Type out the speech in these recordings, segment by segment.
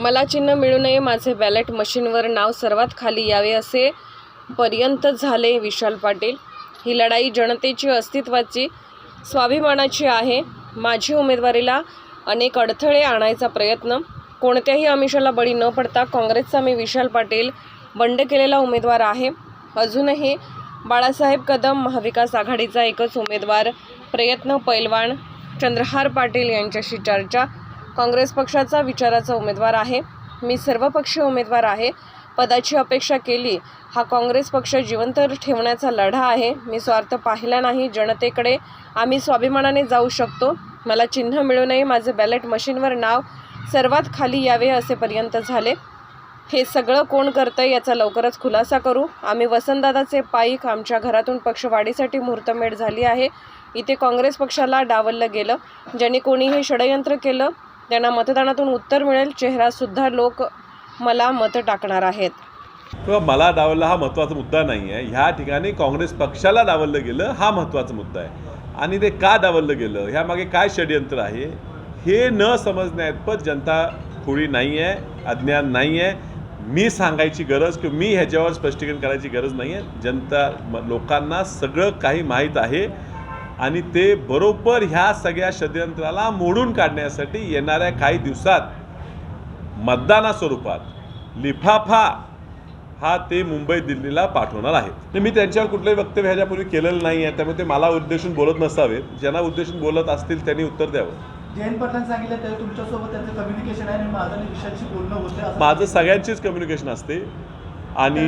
मला चिन्ह मिळू नये, माझे बॅलेट मशीनवर नाव सर्वात खाली यावे असे पर्यंत झाले विशाल पाटील। ही लढाई जनतेची, अस्तित्वाची, स्वाभिमानाची आहे। माझी उमेदवारीला अनेक अडथळे आणायचा प्रयत्न, कोणत्याही आमिषाला बळी न पडता काँग्रेसचा मी विशाल पाटील बंड केलेला उमेदवार आहे। अजूनही बाळासाहेब कदम महाविकास आघाडीचा एकच उमेदवार प्रयत्न, पैलवान चंद्रहार पाटील यांच्याशी चर्चा, काँग्रेस पक्षाचा विचाराचा उमेदवार आहे। मी सर्वपक्षीय उमेदवार आहे। पदाची अपेक्षा केली, हा काँग्रेस पक्ष जिवंत ठेवण्याचा लढा आहे। मी स्वार्थ पाहिला नाही, जनतेकडे आम्ही स्वाभिमानाने जाऊ शकतो। मला चिन्ह मिळू नये, माझे बॅलेट मशीनवर नाव सर्वात खाली यावे असे पर्यंत झाले। हे सगळं कोण करतंय याचा लवकरच खुलासा करू। आम्ही वसंतदादाचे पाईक, आमच्या घरातून पक्षवाढीसाठी मुहूर्तमेढ झाली आहे। इथे काँग्रेस पक्षाला डावललं गेलं, ज्यांनी कोणी हे षडयंत्र केलं त्यांना मतदानातून उत्तर मिळेल। चेहरासुद्धा लोक मला मतं टाकणार आहेत। किंवा मला डावललं हा महत्त्वाचा मुद्दा नाही आहे। ह्या ठिकाणी काँग्रेस पक्षाला डावललं गेलं हा महत्त्वाचा मुद्दा आहे। आणि ते का डावललं गेलं, ह्यामागे काय षडयंत्र आहे हे न समजण्याइतपत जनता खुळी नाही आहे, अज्ञान नाही आहे। मी सांगायची गरज किंवा मी ह्याच्यावर स्पष्टीकरण करायची गरज नाही आहे। जनता लोकांना सगळं काही माहीत आहे आणि ते बरोबर ह्या सगळ्या षडयंत्राला मोडून काढण्यासाठी येणाऱ्या काही दिवसात मतदानास्वरूपात लिफाफा हा ते मुंबई दिल्लीला पाठवणार आहेत। मी त्यांच्यावर कुठलंही वक्तव्य ह्याच्यापूर्वी केलेलं नाही आहे, त्यामुळे ते मला उद्देशून बोलत नसावेत। ज्यांना उद्देशून बोलत असतील त्यांनी उत्तर द्यावं। जयंत पाटलांनी सांगितलं तर तुमच्यासोबत त्यांचं कम्युनिकेशन आहे आणि माझं विषयाची बोलणं होतं। माझं सगळ्यांचीच कम्युनिकेशन असते आणि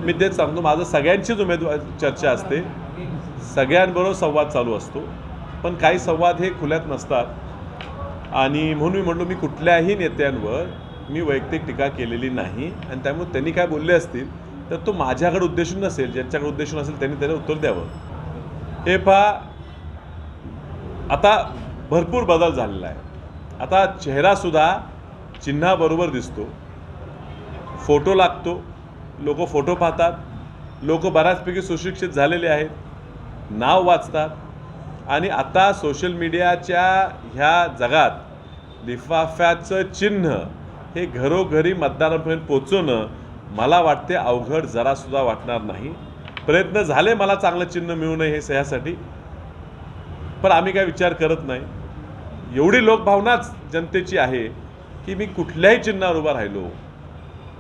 मी तेच सांगतो, माझं सगळ्यांचीच चर्चा असते, सगळ्यांबरोबर संवाद चालू असतो। पण काही संवाद हे खुल्यात नसतात आणि म्हणून मी म्हणलो मी कुठल्याही नेत्यांवर मी वैयक्तिक टीका केलेली नाही आणि त्यामुळे त्यांनी काय बोलले असतील तर तो माझ्याकडे उद्देशून नसेल, ज्यांच्याकडे उद्देशून असेल त्यांनी त्याला उत्तर द्यावं। हे पहा, आता भरपूर बदल झालेला आहे। आता चेहरासुद्धा चिन्हाबरोबर दिसतो, फोटो लागतो, लोक फोटो पाहतात, लोक बऱ्याचपैकी सुशिक्षित झालेले आहेत, नाव वाचतात आणि आता सोशल मीडियाच्या ह्या जगात लिफाफ्याचं चिन्ह हे घरोघरी मतदारांपर्यंत पोचवणं मला वाटते अवघड जरासुद्धा वाटणार नाही। प्रयत्न झाले मला चांगलं चिन्ह मिळू नये हे ह्यासाठी, पण आम्ही काय विचार करत नाही। एवढी लोकभावनाच जनतेची आहे की मी कुठल्याही चिन्हावर उभा राहिलो,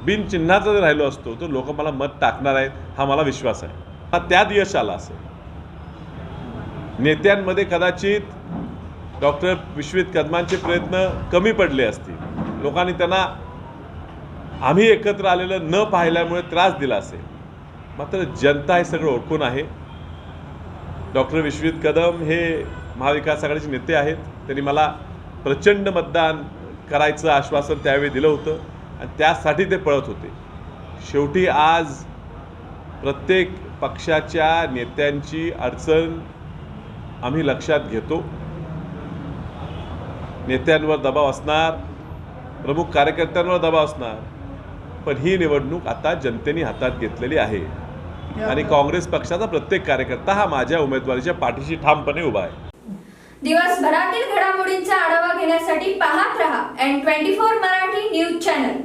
बिन चिन्हाचा जर राहिलो असतो तर लोक मला मत टाकणार आहेत हा मला विश्वास आहे। हा त्यात यश आलं असेल। नेत्यांमध्ये कदाचित डॉक्टर विश्वित कदमांचे प्रयत्न कमी पडले असतील, लोकांनी त्यांना आम्ही एकत्र आलेलं न पाहिल्यामुळे त्रास दिला असेल, मात्र जनता हे सगळं ओळखून आहे। डॉक्टर विश्वित कदम हे महाविकास आघाडीचे नेते आहेत, त्यांनी मला प्रचंड मतदान करायचं आश्वासन त्यावेळी दिलं होतं आणि त्यासाठी ते पळत होते। शेवटी आज प्रत्येक पक्षाच्या नेत्यांची अडचण आम्ही लक्षात घेतो। नेत्यांवर दबाव असणार, प्रमुख कार्यकर्त्यांवर दबाव असणार, पण ही निवडणूक आता जनतेने हातात घेतलेली आहे आणि काँग्रेस पक्षाचा प्रत्येक कार्यकर्ता हा माझ्या उमेदवारीच्या पाठीशी ठामपणे उभा आहे। दिवसभरातील घडामोडींचा आढावा घेण्यासाठी पाहत रहा N24 मराठी न्यूज चॅनल।